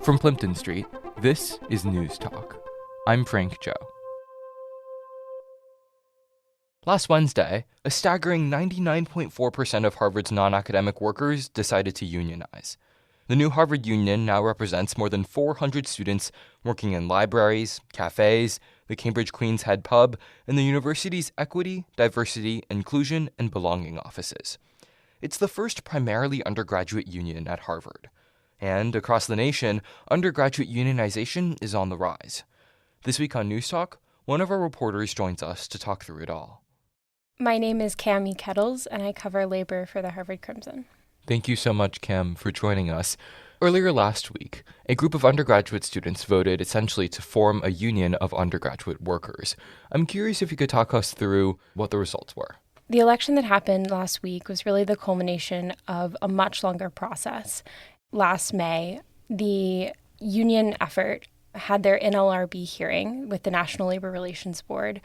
From Plimpton Street, this is Newstalk. I'm Frank Zhou. Last Wednesday, a staggering 99.4% of Harvard's non-academic workers decided to unionize. The new Harvard Union now represents more than 400 students working in libraries, cafes, the Cambridge Queen's Head Pub, and the university's Equity, Diversity, Inclusion, and Belonging offices. It's the first primarily undergraduate union at Harvard. And across the nation, undergraduate unionization is on the rise. This week on Newstalk, one of our reporters joins us to talk through it all. My name is Kettles, and I cover labor for the Harvard Crimson. Thank you so much, Cam, for joining us. Earlier last week, a group of undergraduate students voted essentially to form a union of undergraduate workers. I'm curious if you could talk us through what the results were. The election that happened last week was really the culmination of a much longer process. Last May, the union effort had their NLRB hearing with the National Labor Relations Board,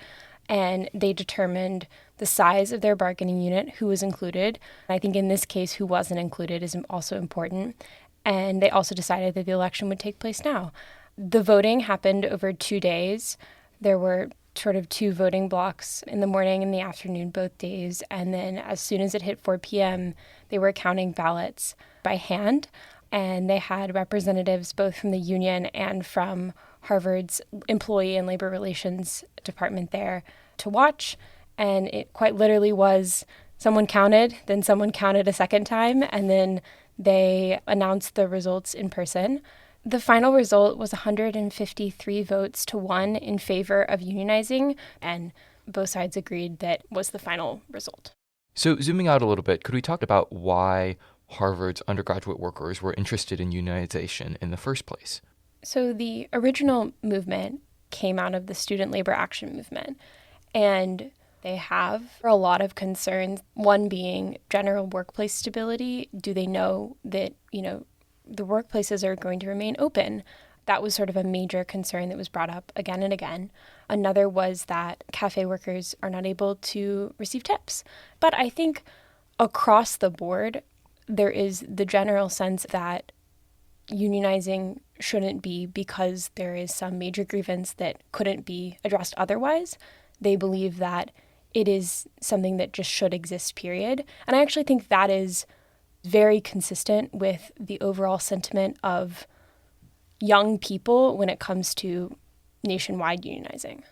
and they determined the size of their bargaining unit, who was included. I think in this case, who wasn't included is also important. And they also decided that the election would take place now. The voting happened over 2 days. There were sort of two voting blocks in the morning and the afternoon, both days. And then as soon as it hit 4 p.m., they were counting ballots by hand. And they had representatives both from the union and from Harvard's Employee and Labor Relations Department there to watch. And it quite literally was someone counted, then someone counted a second time, and then they announced the results in person. The final result was 153 votes to 1 in favor of unionizing, and both sides agreed that was the final result. So zooming out a little bit, could we talk about why Harvard's undergraduate workers were interested in unionization in the first place? So the original movement came out of the student labor action movement, and they have a lot of concerns, one being general workplace stability. Do they know that, the workplaces are going to remain open? That was sort of a major concern that was brought up again and again. Another was that cafe workers are not able to receive tips. But I think across the board, there is the general sense that unionizing shouldn't be because there is some major grievance that couldn't be addressed otherwise. They believe that it is something that just should exist, period. And I actually think that is very consistent with the overall sentiment of young people when it comes to nationwide unionizing.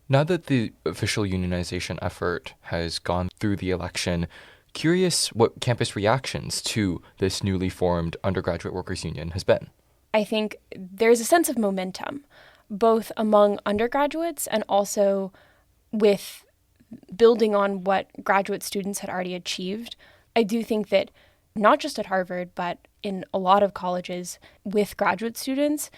Now that the official unionization effort has gone through the election, curious what campus reactions to this newly formed undergraduate workers union has been. I think there's a sense of momentum, both among undergraduates and also with building on what graduate students had already achieved. I do think that not just at Harvard, but in a lot of colleges with graduate students,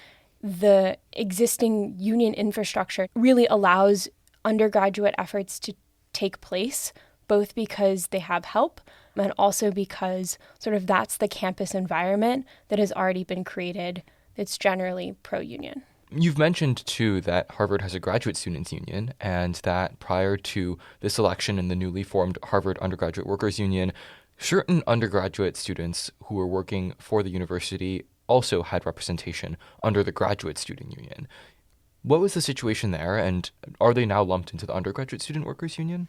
the existing union infrastructure really allows undergraduate efforts to take place, both because they have help and also because sort of that's the campus environment that has already been created that's generally pro-union. You've mentioned, too, that Harvard has a graduate students union and that prior to this election in the newly formed Harvard Undergraduate Workers Union, certain undergraduate students who were working for the university also had representation under the graduate student union. What was the situation there, and are they now lumped into the Undergraduate Student Workers Union?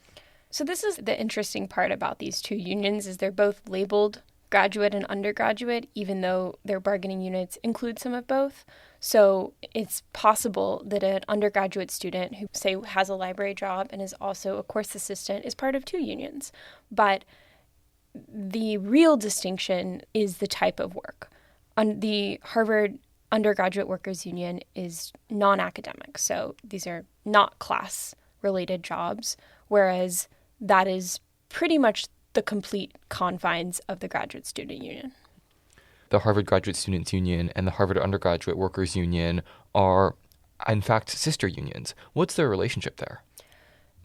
So this is the interesting part about these two unions is they're both labeled graduate and undergraduate, even though their bargaining units include some of both. So it's possible that an undergraduate student who, say, has a library job and is also a course assistant is part of two unions. But the real distinction is the type of work. The Harvard Undergraduate Workers Union is non-academic, so these are not class-related jobs, whereas that is pretty much the complete confines of the Graduate Student Union. The Harvard Graduate Students Union and the Harvard Undergraduate Workers Union are, in fact, sister unions. What's their relationship there?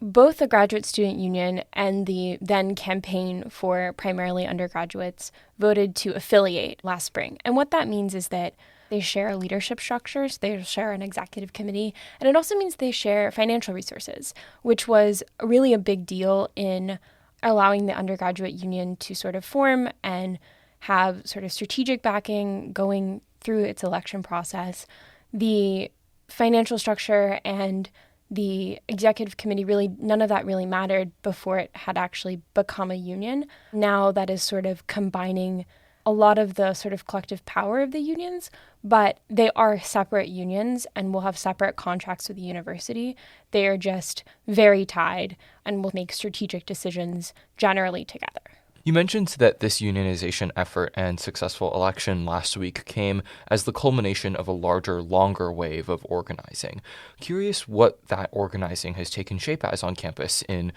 Both the Graduate Student Union and the then Campaign for Primarily Undergraduates voted to affiliate last spring. And what that means is that they share leadership structures, they share an executive committee, and it also means they share financial resources, which was really a big deal in allowing the undergraduate union to sort of form and have sort of strategic backing going through its election process. The financial structure and the executive committee, really, none of that really mattered before it had actually become a union. Now that is sort of combining a lot of the sort of collective power of the unions, but they are separate unions and will have separate contracts with the university. They are just very tied and will make strategic decisions generally together. You mentioned that this unionization effort and successful election last week came as the culmination of a larger, longer wave of organizing. Curious what that organizing has taken shape as on campus in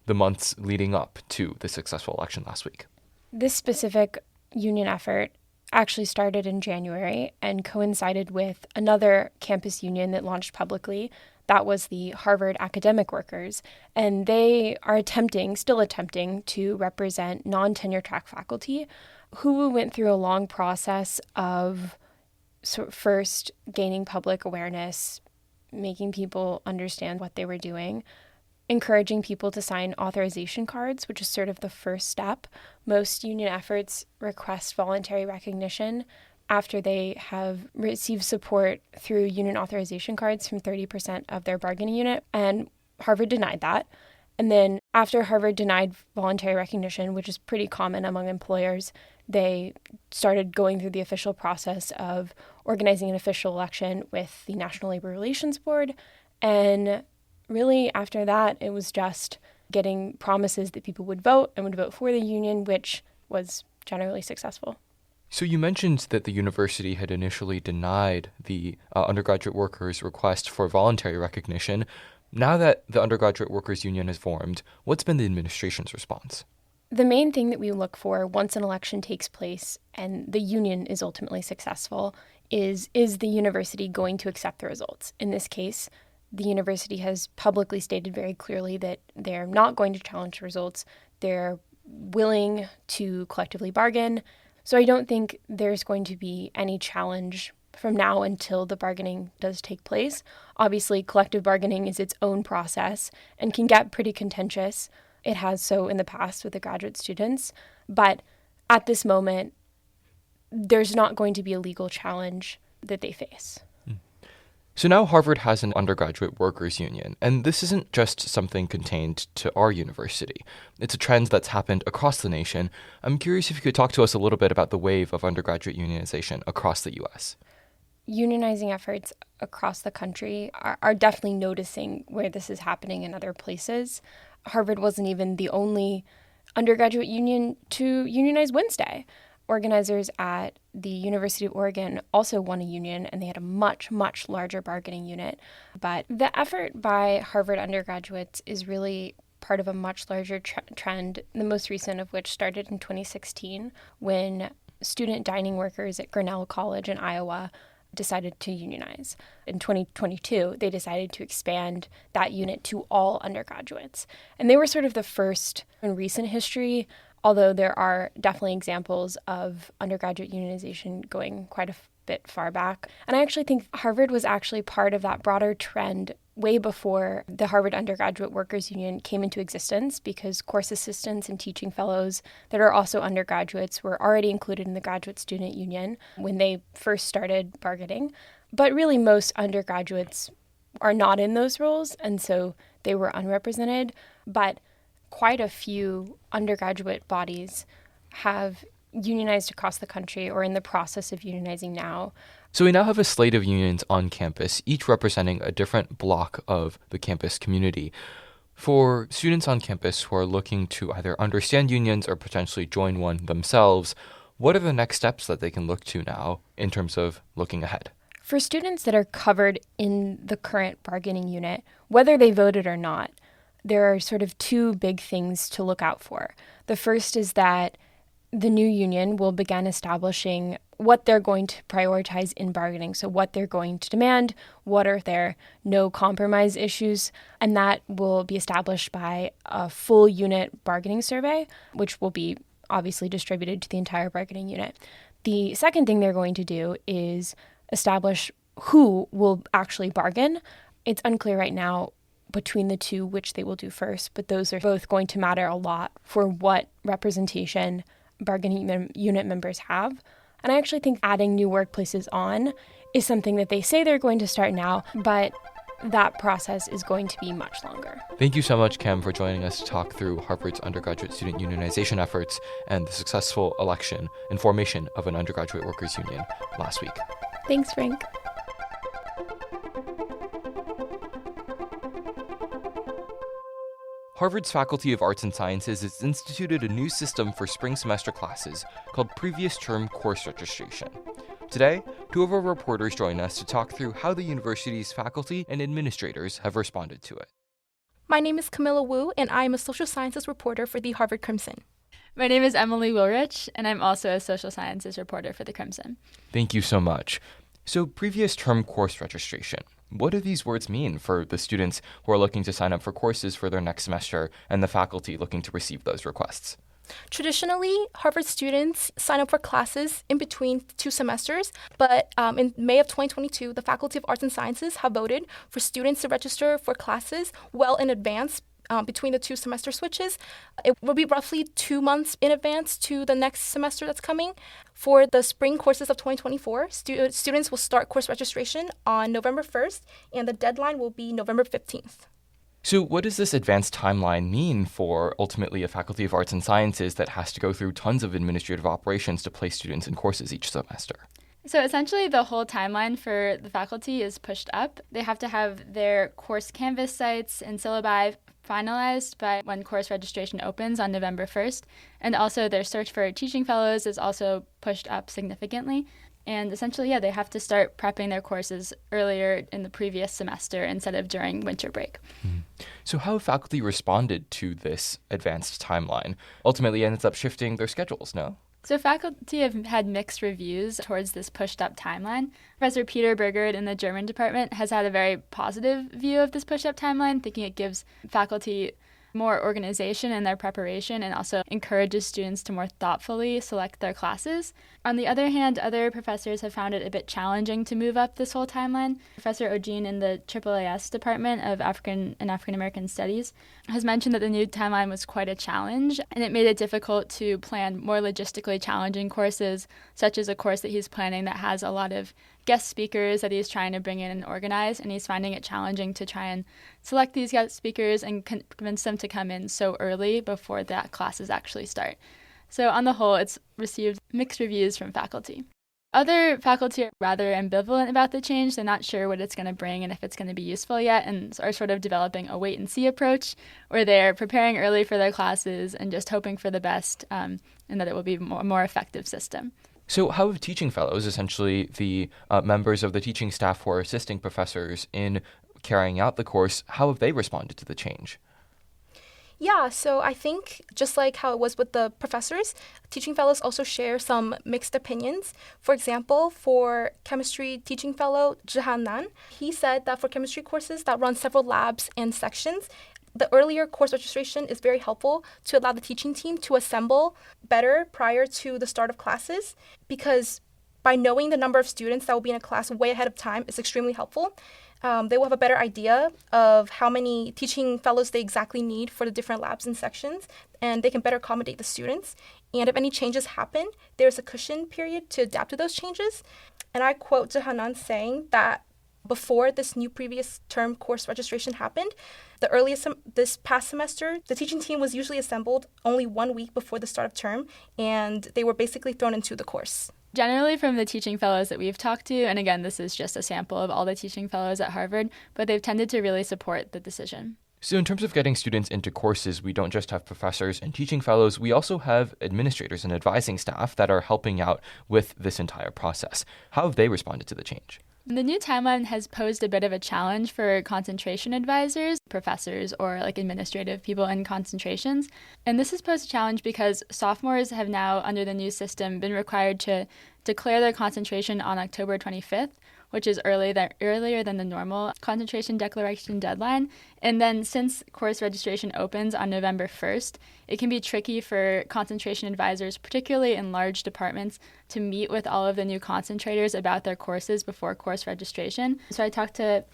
the months leading up to the successful election last week. This specific union effort actually started in January and coincided with another campus union that launched publicly. That was the Harvard Academic Workers, and they are still attempting to represent non-tenure track faculty who went through a long process of first gaining public awareness, making people understand what they were doing, encouraging people to sign authorization cards, which is sort of the first step. Most union efforts request voluntary recognition after they have received support through union authorization cards from 30% of their bargaining unit, and Harvard denied that. And then after Harvard denied voluntary recognition, which is pretty common among employers, they started going through the official process of organizing an official election with the National Labor Relations Board. And really after that, it was just getting promises that people would vote and would vote for the union, which was generally successful. So you mentioned that the university had initially denied the undergraduate workers' request for voluntary recognition. Now that the undergraduate workers' union has formed, what's been the administration's response? The main thing that we look for once an election takes place and the union is ultimately successful is the university going to accept the results? In this case, the university has publicly stated very clearly that they're not going to challenge the results. They're willing to collectively bargain. So I don't think there's going to be any challenge from now until the bargaining does take place. Obviously, collective bargaining is its own process and can get pretty contentious. It has so in the past with the graduate students. But at this moment, there's not going to be a legal challenge that they face. So now Harvard has an undergraduate workers union, and this isn't just something contained to our university. It's a trend that's happened across the nation. I'm curious if you could talk to us a little bit about the wave of undergraduate unionization across the U.S. Unionizing efforts across the country are definitely noticing where this is happening in other places. Harvard wasn't even the only undergraduate union to unionize Wednesday. Organizers at the University of Oregon also won a union, and they had a much, much larger bargaining unit. But the effort by Harvard undergraduates is really part of a much larger trend, the most recent of which started in 2016 when student dining workers at Grinnell College in Iowa decided to unionize. In 2022, they decided to expand that unit to all undergraduates. And they were sort of the first in recent history, although there are definitely examples of undergraduate unionization going quite a bit far back. And I actually think Harvard was actually part of that broader trend way before the Harvard Undergraduate Workers Union came into existence, because course assistants and teaching fellows that are also undergraduates were already included in the Graduate Student Union when they first started bargaining. But really most undergraduates are not in those roles, and so they were unrepresented. But quite a few undergraduate bodies have unionized across the country or in the process of unionizing now. So we now have a slate of unions on campus, each representing a different block of the campus community. For students on campus who are looking to either understand unions or potentially join one themselves, what are the next steps that they can look to now in terms of looking ahead? For students that are covered in the current bargaining unit, whether they voted or not, there are sort of two big things to look out for. The first is that the new union will begin establishing what they're going to prioritize in bargaining, so what they're going to demand, what are their no compromise issues, and that will be established by a full unit bargaining survey, which will be obviously distributed to the entire bargaining unit. The second thing they're going to do is establish who will actually bargain. It's unclear right now between the two which they will do first, but those are both going to matter a lot for what representation bargaining unit members have. And I actually think adding new workplaces on is something that they say they're going to start now, but that process is going to be much longer. Thank you so much, Cam, for joining us to talk through Harvard's undergraduate student unionization efforts and the successful election and formation of an undergraduate workers' union last week. Thanks, Frank. Harvard's Faculty of Arts and Sciences has instituted a new system for spring semester classes called Previous Term Course Registration. Today, two of our reporters join us to talk through how the university's faculty and administrators have responded to it. My name is Camilla Wu, and I am a social sciences reporter for the Harvard Crimson. My name is Emily Willrich, and I'm also a social sciences reporter for the Crimson. Thank you so much. So, previous term course registration. What do these words mean for the students who are looking to sign up for courses for their next semester and the faculty looking to receive those requests? Traditionally, Harvard students sign up for classes in between 2 semesters, but in May of 2022, the Faculty of Arts and Sciences have voted for students to register for classes well in advance between the 2 semester switches. It will be roughly 2 months in advance to the next semester that's coming. For the spring courses of 2024, students will start course registration on November 1st, and the deadline will be November 15th. So what does this advanced timeline mean for ultimately a Faculty of Arts and Sciences that has to go through tons of administrative operations to place students in courses each semester? So essentially, the whole timeline for the faculty is pushed up. They have to have their course canvas sites and syllabi finalized by when course registration opens on November 1st. And also their search for teaching fellows is also pushed up significantly. And essentially, they have to start prepping their courses earlier in the previous semester instead of during winter break. So how have faculty responded to this advanced timeline? Ultimately, it ends up shifting their schedules, no? So faculty have had mixed reviews towards this pushed-up timeline. Professor Peter Bergert in the German department has had a very positive view of this pushed-up timeline, thinking it gives faculty more organization in their preparation and also encourages students to more thoughtfully select their classes. On the other hand, other professors have found it a bit challenging to move up this whole timeline. Professor O'Gene in the AAAS Department of African and African American Studies has mentioned that the new timeline was quite a challenge, and it made it difficult to plan more logistically challenging courses, such as a course that he's planning that has a lot of guest speakers that he's trying to bring in and organize, and he's finding it challenging to try and select these guest speakers and convince them to come in so early before the classes actually start. So on the whole, it's received mixed reviews from faculty. Other faculty are rather ambivalent about the change. They're not sure what it's going to bring and if it's going to be useful yet, and are sort of developing a wait-and-see approach, where they're preparing early for their classes and just hoping for the best and that it will be a more effective system. So how have teaching fellows, essentially the members of the teaching staff who are assisting professors in carrying out the course, how have they responded to the change? Yeah, so I think just like how it was with the professors, teaching fellows also share some mixed opinions. For example, for chemistry teaching fellow Zhou Nan, he said that for chemistry courses that run several labs and sections, the earlier course registration is very helpful to allow the teaching team to assemble better prior to the start of classes, because by knowing the number of students that will be in a class way ahead of time is extremely helpful. They will have a better idea of how many teaching fellows they exactly need for the different labs and sections, and they can better accommodate the students. And if any changes happen, there's a cushion period to adapt to those changes. And I quote Zhou Nan saying that before this new previous term course registration happened, this past semester, the teaching team was usually assembled only 1 week before the start of term, and they were basically thrown into the course. Generally from the teaching fellows that we've talked to, and again, this is just a sample of all the teaching fellows at Harvard, but they've tended to really support the decision. So in terms of getting students into courses, we don't just have professors and teaching fellows, we also have administrators and advising staff that are helping out with this entire process. How have they responded to the change? The new timeline has posed a bit of a challenge for concentration advisors, professors, or administrative people in concentrations. And this has posed a challenge because sophomores have now, under the new system, been required to declare their concentration on October 25th, which is earlier than the normal concentration declaration deadline. And then since course registration opens on November 1st, it can be tricky for concentration advisors, particularly in large departments, to meet with all of the new concentrators about their courses before course registration. So I talked to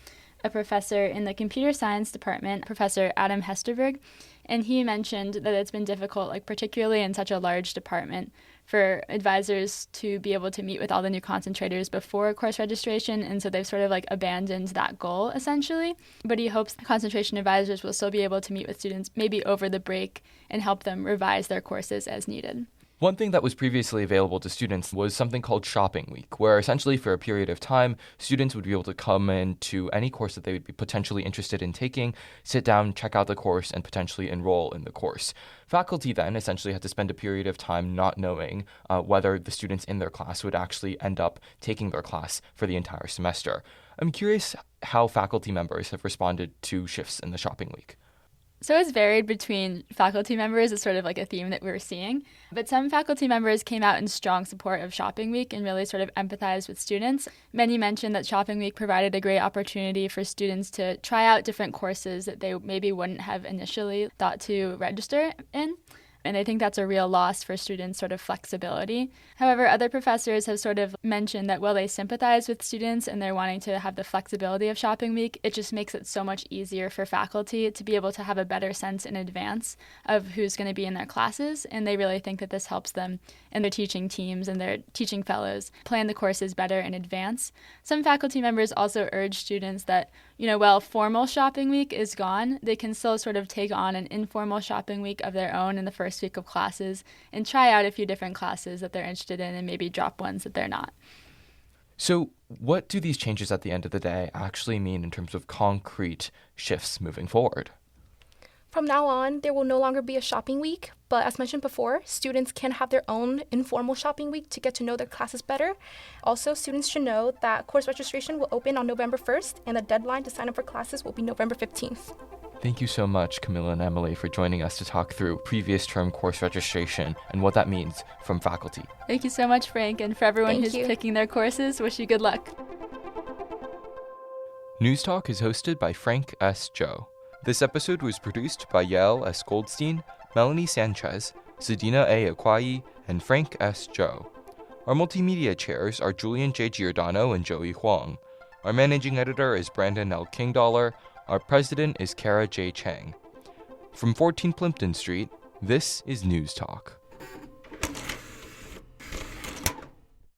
a professor in the computer science department, Professor Adam Hesterberg, and he mentioned that it's been difficult, particularly in such a large department, for advisors to be able to meet with all the new concentrators before course registration, and so they've sort of abandoned that goal essentially. But he hopes concentration advisors will still be able to meet with students maybe over the break and help them revise their courses as needed. One thing that was previously available to students was something called Shopping Week, where essentially for a period of time, students would be able to come into any course that they would be potentially interested in taking, sit down, check out the course, and potentially enroll in the course. Faculty then essentially had to spend a period of time not knowing whether the students in their class would actually end up taking their class for the entire semester. I'm curious how faculty members have responded to shifts in the Shopping Week. So it's varied between faculty members. It's sort of a theme that we were seeing. But some faculty members came out in strong support of Shopping Week and really sort of empathized with students. Many mentioned that Shopping Week provided a great opportunity for students to try out different courses that they maybe wouldn't have initially thought to register in. And I think that's a real loss for students' sort of flexibility. However, other professors have sort of mentioned that while they sympathize with students and they're wanting to have the flexibility of Shopping Week, it just makes it so much easier for faculty to be able to have a better sense in advance of who's going to be in their classes. And they really think that this helps them and their teaching teams and their teaching fellows plan the courses better in advance. Some faculty members also urge students that, while formal Shopping Week is gone, they can still sort of take on an informal Shopping Week of their own in the first week of classes and try out a few different classes that they're interested in and maybe drop ones that they're not. So what do these changes at the end of the day actually mean in terms of concrete shifts moving forward? From now on, there will no longer be a shopping week, but as mentioned before, students can have their own informal shopping week to get to know their classes better. Also, students should know that course registration will open on November 1st, and the deadline to sign up for classes will be November 15th. Thank you so much, Camilla and Emily, for joining us to talk through previous term course registration and what that means from faculty. Thank you so much, Frank, and for everyone who's picking their courses, wish you good luck. Newstalk is hosted by Frank S. Zhou. This episode was produced by Yael S. Goldstein, Melanie Sanchez, Zadina A. Aquai, and Frank S. Zhou. Our multimedia chairs are Julian J. Giordano and Joey Huang. Our managing editor is Brandon L. Kingdollar. Our president is Kara J. Chang. From 14 Plimpton Street, this is Newstalk.